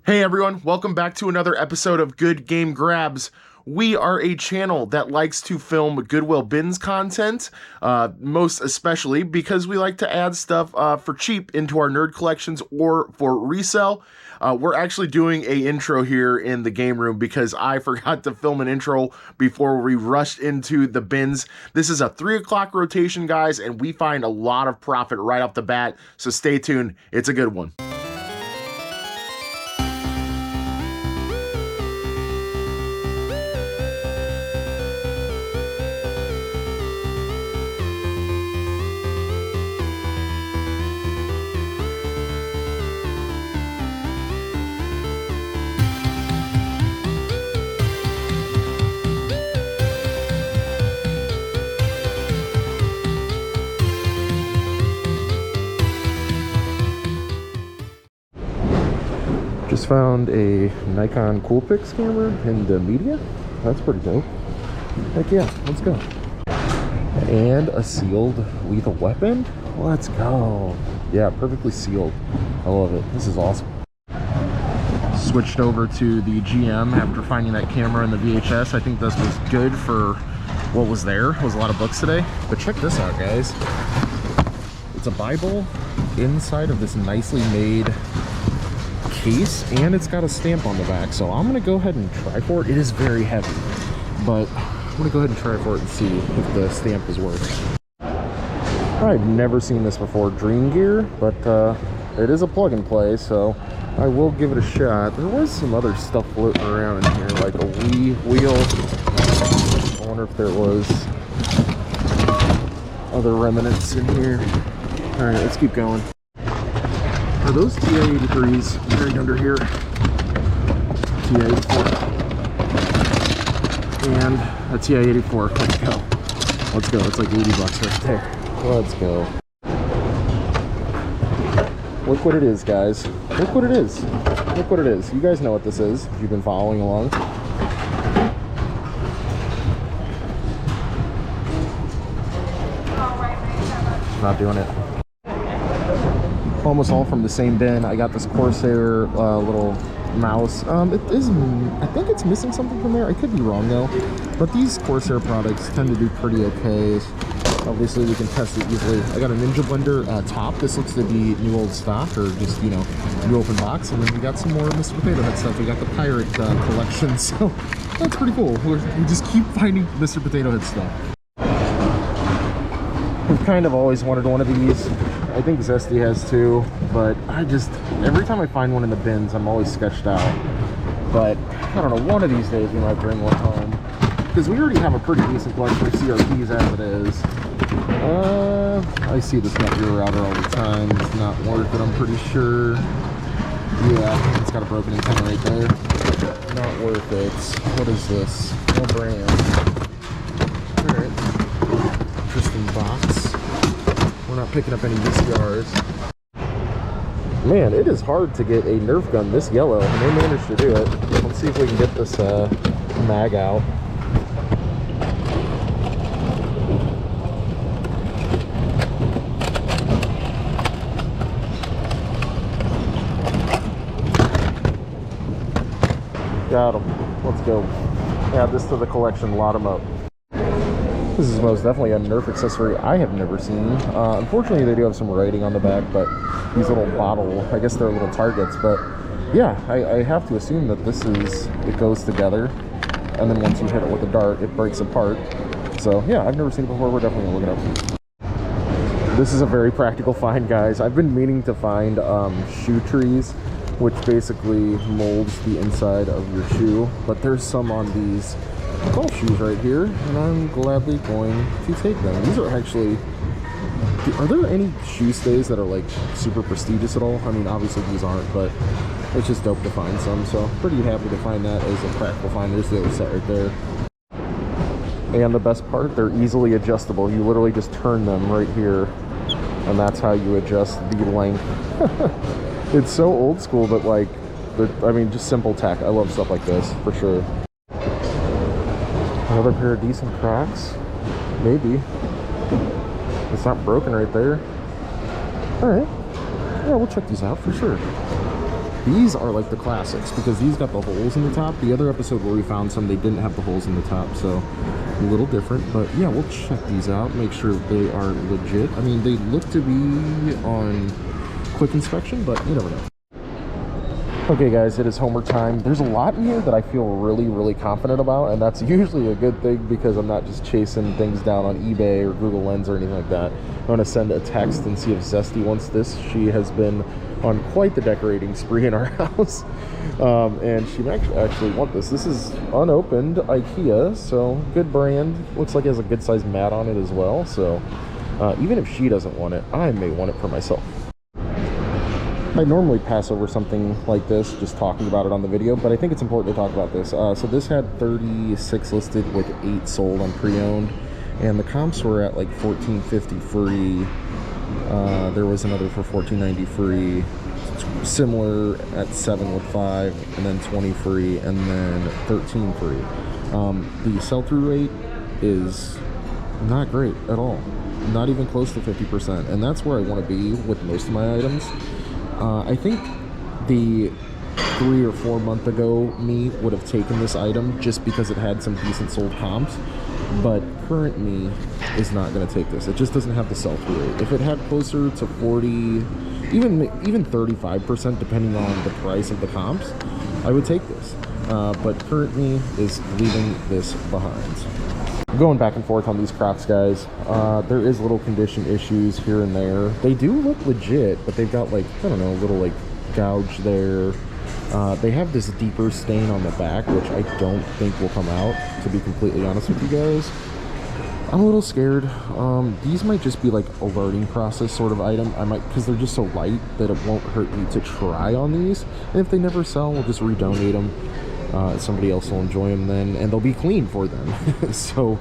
Hey everyone, welcome back to another episode of Good Game Grabs. We are a channel that likes to film Goodwill Bins content, most especially because we like to add stuff for cheap into our nerd collections or for resale. We're actually doing a intro here in the game room because I forgot to film an intro before we rushed into the bins. This is a 3 o'clock rotation, guys, and we find a lot of profit right off the bat, so stay tuned. It's a good one. Just found a Nikon Coolpix camera in the media. That's pretty dope. Heck yeah, let's go. And a sealed lethal weapon. Let's go. Yeah, perfectly sealed. I love it. This is awesome. Switched over to the GM after finding that camera in the VHS. I think this was good for what was there. It was a lot of books today. But check this out, guys. It's a Bible inside of this nicely made case, and it's got a stamp on the back, so I'm gonna go ahead and try for it. It is very heavy, but I'm gonna go ahead and try for it and see if the stamp is worth. I've never seen this before, Dream Gear, but it is a plug and play, so I will give it a shot. There was some other stuff floating around in here, like a Wii wheel. I wonder if there was other remnants in here. All right, let's keep going. Are those TI-83s buried under here? TI-84. And a TI-84. Let's go. Let's go. It's like 80 bucks right there. Let's go. Look what it is, guys. Look what it is. Look what it is. You guys know what this is if you've been following along. Not doing it. Almost all from the same bin. I got this Corsair little mouse. It is, I think it's missing something from there. I could be wrong though, but these Corsair products tend to do pretty okay. Obviously we can test it easily. I got a Ninja Blender top. This looks to be new old stock, or just, you know, new open box. And then we got some more Mr. Potato Head stuff. We got the pirate collection, so that's pretty cool. We just keep finding Mr. Potato Head stuff. I've kind of always wanted one of these. I think Zesty has too, but every time I find one in the bins, I'm always sketched out. But I don't know, one of these days we might bring one home, because we already have a pretty decent collection of CRTs as it is. I see this Netgear router all the time. It's not worth it, I'm pretty sure. Yeah, it's got a broken antenna right there. Not worth it. What is this? No brand. Alright. Interesting box. We're not picking up any VCRs. Man, it is hard to get a Nerf gun this yellow, and they managed to do it. Let's see if we can get this mag out. Got them. Let's go. Add this to the collection, lot them up. This is most definitely a Nerf accessory I have never seen. Unfortunately, they do have some writing on the back, but these little bottle, I guess they're little targets, but yeah, I have to assume that it goes together, and then once you hit it with a dart, it breaks apart. So yeah, I've never seen it before. We're definitely gonna look it up. This is a very practical find, guys. I've been meaning to find shoe trees, which basically molds the inside of your shoe, but there's some on these golf shoes right here, and I'm gladly going to take them. These are actually, are there any shoe stays that are like super prestigious at all? I mean, obviously these aren't, but it's just dope to find some, so pretty happy to find that as a practical find. There's the other set right there. And the best part, they're easily adjustable. You literally just turn them right here, and that's how you adjust the length. It's so old school, but like, I mean, just simple tech. I love stuff like this, for sure. Another pair of decent Crocs, maybe. It's not broken right there. All right, yeah, we'll check these out for sure. These are like the classics because these got the holes in the top. The other episode where we found some, they didn't have the holes in the top, so a little different. But yeah, we'll check these out, make sure they are legit. I mean, they look to be on quick inspection, but you never know. Okay guys, it is homework time. There's a lot in here that I feel really confident about, and that's usually a good thing because I'm not just chasing things down on eBay or Google Lens or anything like that. I'm going to send a text and see if Zesty wants this. She has been on quite the decorating spree in our house, and she actually wants this. This is unopened IKEA, so good brand. Looks like it has a good sized mat on it as well, so even if she doesn't want it, I may want it for myself. I normally pass over something like this, just talking about it on the video, but I think it's important to talk about this. So this had 36 listed with 8 sold on pre-owned, and the comps were at like $14.50 free. There was another for $14.90 free, similar at 7 with 5, and then 20 free, and then 13 free. The sell-through rate is not great at all, not even close to 50%, and that's where I want to be with most of my items. I think the 3 or 4 month ago me would have taken this item just because it had some decent sold comps, but current me is not going to take this. It just doesn't have the sell-through rate. If it had closer to 40, even 35% depending on the price of the comps, I would take this. But current me is leaving this behind. Going back and forth on these Crocs, guys. There is little condition issues here and there. They do look legit, but they've got like, I don't know, a little like gouge there. They have this deeper stain on the back, which I don't think will come out, to be completely honest with you guys. I'm a little scared. These might just be like a learning process sort of item. I might, because they're just so light that it won't hurt me to try on these. And if they never sell, we'll just redonate them. Somebody else will enjoy them then, and they'll be clean for them. So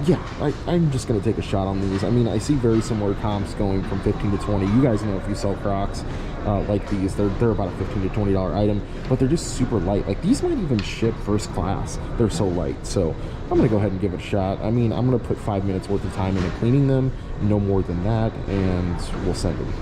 yeah, I'm just gonna take a shot on these. I mean, I see very similar comps going from 15 to 20. You guys know if you sell Crocs like these, they're about a $15 to $20 item, but they're just super light. Like these might even ship first class, they're so light. So I'm gonna go ahead and give it a shot. I mean, I'm gonna put 5 minutes worth of time into cleaning them, no more than that, and we'll send them.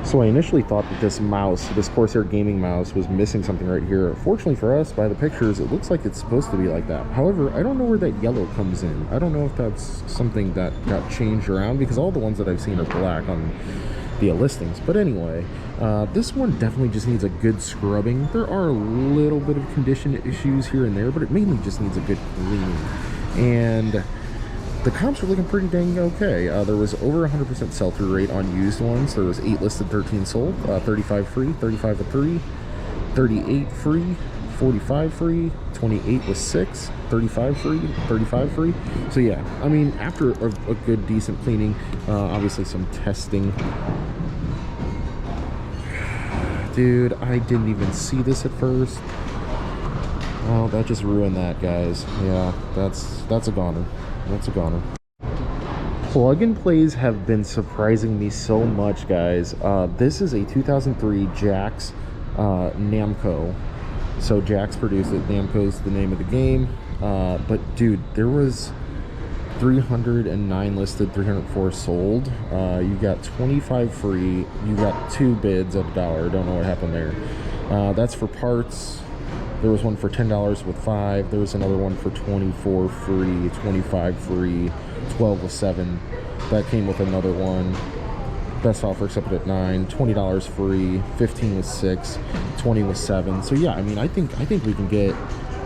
So I initially thought that this mouse, this Corsair gaming mouse, was missing something right here. Fortunately for us, by the pictures, it looks like it's supposed to be like that. However, I don't know where that yellow comes in. I don't know if that's something that got changed around, because all the ones that I've seen are black on the listings. But anyway, this one definitely just needs a good scrubbing. There are a little bit of condition issues here and there, but it mainly just needs a good cleaning. And the comps were looking pretty dang okay. There was over 100% sell-through rate on used ones. There was 8 listed, 13 sold, 35 free, 35 with 3, 38 free, 45 free, 28 with 6, 35 free, 35 free. So yeah, I mean, after a good decent cleaning, obviously some testing. Dude, I didn't even see this at first. Oh, that just ruined that, guys. Yeah, that's a goner. That's a goner. Plug and plays have been surprising me so much, guys. This is a 2003 Jax Namco. So Jax produced it. Namco's the name of the game. But dude, there was 309 listed, 304 sold. You got 25 free. You got 2 bids at $1. Don't know what happened there. That's for parts. There was one for $10 with 5. There was another one for 24 free, 25 free, 12 with 7. That came with another one. Best offer accepted at 9, $20 free, 15 with 6, 20 with 7. So yeah, I mean, I think we can get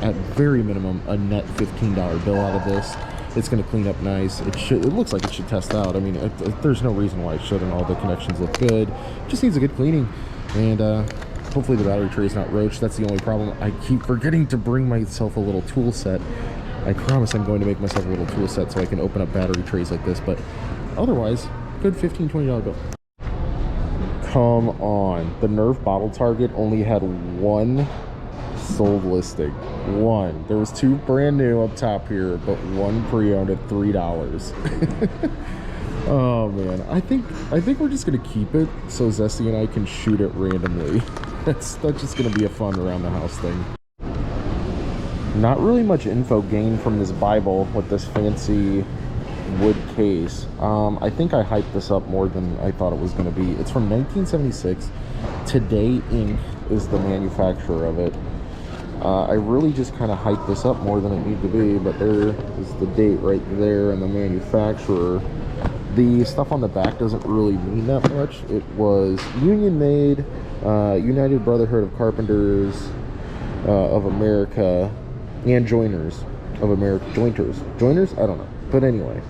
at very minimum a net $15 bill out of this. It's going to clean up nice. It looks like it should test out. I mean, there's no reason why it shouldn't. All the connections look good. Just needs a good cleaning, and hopefully the battery tray is not roached. That's the only problem. I keep forgetting to bring myself a little tool set. I promise I'm going to make myself a little tool set so I can open up battery trays like this, but otherwise, good $15, $20 bill. Come on. The Nerf Bottle Target only had 1 sold listing. 1. There was 2 brand new up top here, but 1 pre-owned at $3. Oh man, I think we're just gonna keep it so Zesty and I can shoot it randomly. That's just gonna be a fun around the house thing. Not really much info gained from this Bible with this fancy wood case. I think I hyped this up more than I thought it was gonna be. It's from 1976. Today Inc. is the manufacturer of it. I really just kind of hyped this up more than it needed to be, but there is the date right there and the manufacturer. The stuff on the back doesn't really mean that much. It was Union Made, United Brotherhood of Carpenters of America, and Joiners of America. Joiners? I don't know. But anyway,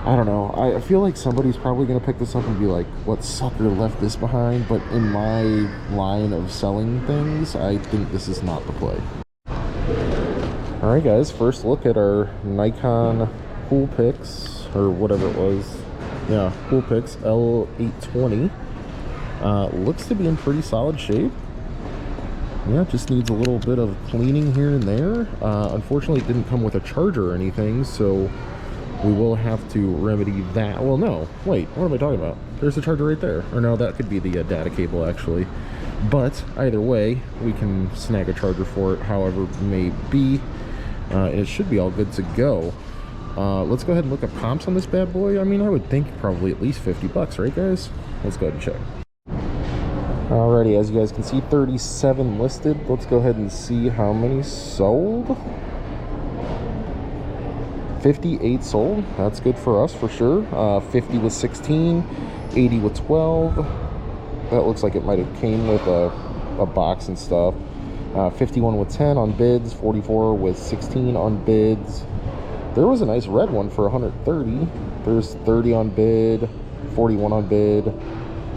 I don't know. I feel like somebody's probably going to pick this up and be like, what sucker left this behind? But in my line of selling things, I think this is not the play. Alright guys, first look at our Nikon Coolpix, or whatever it was. Yeah, Coolpix L820. Looks to be in pretty solid shape. Yeah, it just needs a little bit of cleaning here and there. Unfortunately, it didn't come with a charger or anything, so we will have to remedy that. Well, no. Wait, what am I talking about? There's a charger right there. Or no, that could be the data cable, actually. But either way, we can snag a charger for it, however it may be. And it should be all good to go. Let's go ahead and look up comps on this bad boy. I mean, I would think probably at least 50 bucks, right, guys? Let's go ahead and check. Alrighty, as you guys can see, 37 listed. Let's go ahead and see how many sold. 58 sold. That's good for us for sure. 50 with 16, 80 with 12. That looks like it might have came with a box and stuff. 51 with 10 on bids, 44 with 16 on bids. There was a nice red one for 130. There's 30 on bid, 41 on bid.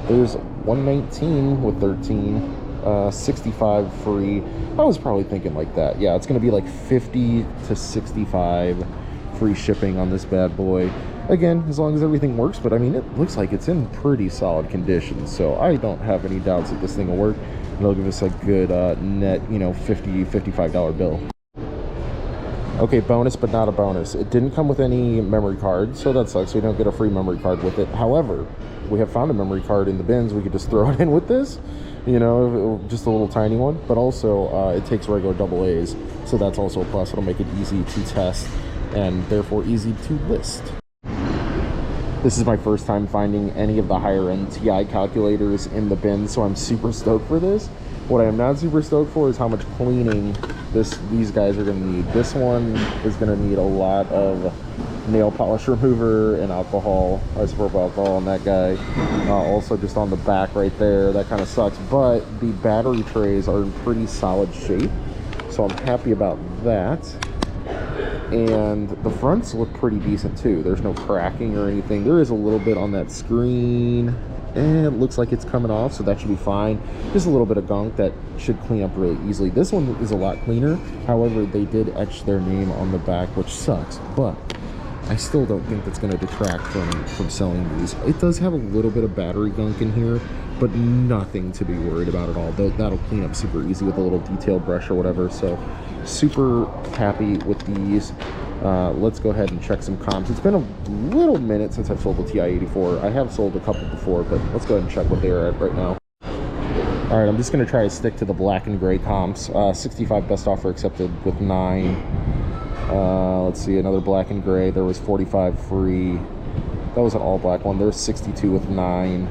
There's 119 with 13, 65 free. I was probably thinking like that. Yeah, it's going to be like 50 to 65 free shipping on this bad boy. Again, as long as everything works, but I mean, it looks like it's in pretty solid condition, so I don't have any doubts that this thing will work. It'll give us a good net, you know, $55 bill. Okay, bonus but not a bonus. It didn't come with any memory card, so that sucks. We don't get a free memory card with it. However, we have found a memory card in the bins. We could just throw it in with this, you know, just a little tiny one. But also, it takes regular AA's, so that's also a plus. It'll make it easy to test and therefore easy to list. This is my first time finding any of the higher end TI calculators in the bin, so I'm super stoked for this. What I am not super stoked for is how much cleaning these guys are going to need. This one is going to need a lot of nail polish remover and alcohol, isopropyl alcohol on that guy. Also just on the back right there, that kind of sucks, but the battery trays are in pretty solid shape, so I'm happy about that. And the fronts look pretty decent too. There's no cracking or anything. There is a little bit on that screen, and it looks like it's coming off, so that should be fine. Just a little bit of gunk that should clean up really easily. This one is a lot cleaner. However, they did etch their name on the back, which sucks, but I still don't think that's going to detract from selling these. It does have a little bit of battery gunk in here, but nothing to be worried about at all. That'll clean up super easy with a little detail brush or whatever, so super happy with these. Let's go ahead and check some comps. It's been a little minute since I've sold the TI-84. I have sold a couple before, but let's go ahead and check what they are at right now. All right, I'm just going to try to stick to the black and gray comps. 65 best offer accepted with 9. Let's see, another black and gray. There was 45 free. That was an all black one. There's 62 with 9.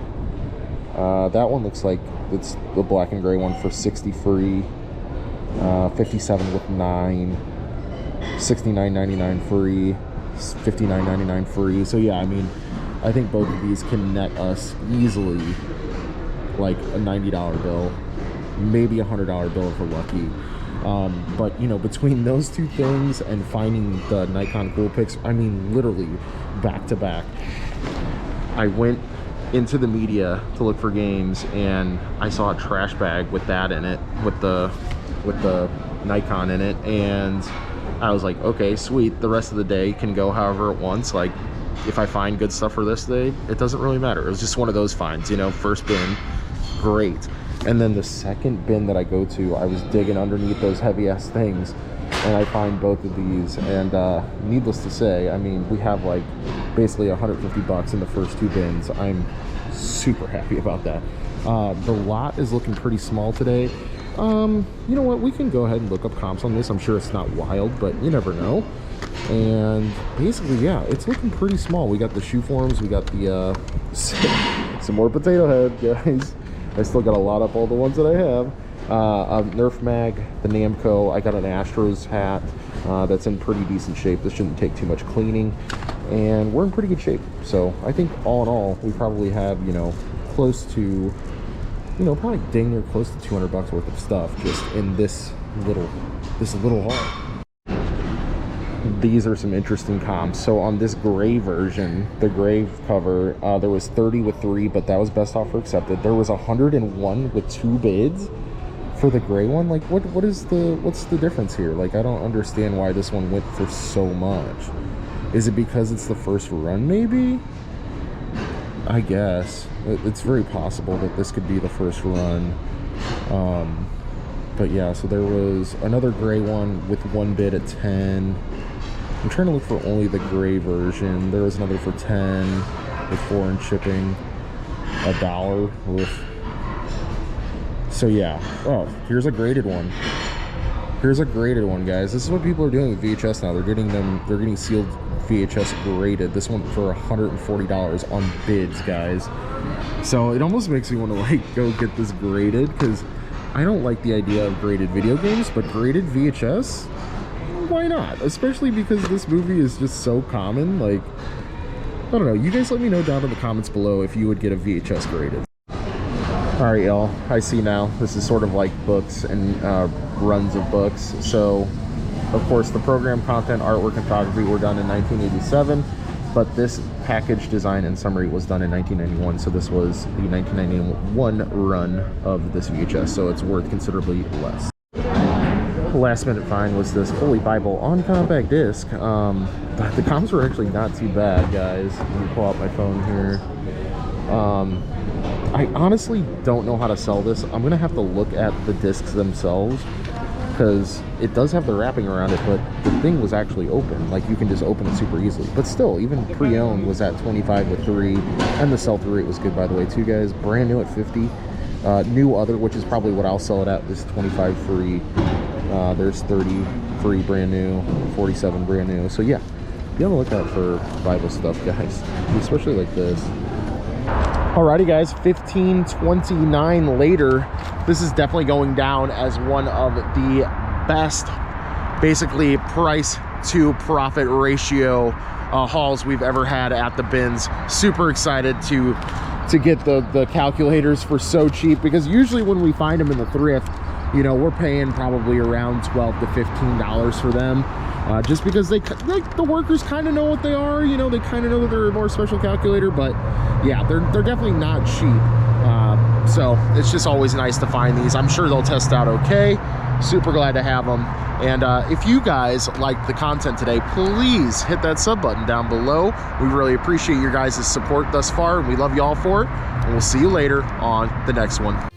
That one looks like it's the black and gray one for 60 free. 57 with 9. 69.99 free. 59.99 free. So yeah, I mean, I think both of these can net us easily like a $90 bill, maybe a $100 bill if we're lucky. But you know, between those two things and finding the Nikon Coolpix, I mean, literally back to back, I went into the media to look for games and I saw a trash bag with that in it, with the Nikon in it, and I was like, okay, sweet, the rest of the day can go however it wants. Like, if I find good stuff for this day, it doesn't really matter. It was just one of those finds, you know. First bin, great. And then the second bin that I go to, I was digging underneath those heavy ass things and I find both of these, and needless to say, I mean, we have like basically 150 bucks in the first two bins. I'm super happy about that. The lot is looking pretty small today. You know what, we can go ahead and look up comps on this. I'm sure it's not wild, but you never know. And basically, yeah, it's looking pretty small. We got the shoe forms, we got the some more potato head, guys. I still got a lot up all the ones that I have. A Nerf mag, the Namco. I got an Astros hat that's in pretty decent shape. This shouldn't take too much cleaning, and we're in pretty good shape. So I think all in all, we probably have, you know, close to, you know, probably dang near close to 200 bucks worth of stuff just in this little haul. These are some interesting comps. So on this gray version, the gray cover, there was 30 with 3, but that was best offer accepted. There was 101 with 2 bids for the gray one. Like, what's the difference here? Like, I don't understand why this one went for so much. Is it because it's the first run, maybe? I guess it's very possible that this could be the first run. But yeah, so there was another gray one with 1 bid at 10. I'm trying to look for only the gray version. There was another for 10 with foreign shipping, $1 with. So yeah. Oh, here's a graded one. Here's a graded one, guys. This is what people are doing with VHS now. They're getting sealed VHS graded. This one for $140 on bids, guys. So it almost makes me want to like go get this graded, because I don't like the idea of graded video games, but graded VHS, why not? Especially because this movie is just so common. Like, I don't know. You guys let me know down in the comments below if you would get a VHS graded. All right, y'all. I see now. This is sort of like books and runs of books. So, of course, the program, content, artwork, and photography were done in 1987, but this package design and summary was done in 1991. So this was the 1991 run of this VHS. So it's worth considerably less. Last minute find was this Holy Bible on compact disc. The comps were actually not too bad, guys. Let me pull out my phone here. I honestly don't know how to sell this. I'm gonna have to look at the discs themselves, because it does have the wrapping around it, but the thing was actually open. Like, you can just open it super easily. But still, even pre-owned was at 25 with 3, and the sell-through rate was good, by the way, too, guys. Brand new at 50. New other, which is probably what I'll sell it at, is 25 free. There's 30 free brand new, 47 brand new. So yeah, be on the lookout for Bible stuff, guys, especially like this. Alrighty, guys, 1529 later. This is definitely going down as one of the best, basically, price to profit ratio hauls we've ever had at the bins. Super excited to get the calculators for so cheap, because usually when we find them in the thrift, you know, we're paying probably around $12 to $15 for them, just because the workers kind of know what they are. You know, they kind of know that they're a more special calculator, but yeah, they're definitely not cheap. So it's just always nice to find these. I'm sure they'll test out okay. Super glad to have them. And if you guys like the content today, please hit that sub button down below. We really appreciate your guys' support thus far, and we love you all for it. And we'll see you later on the next one.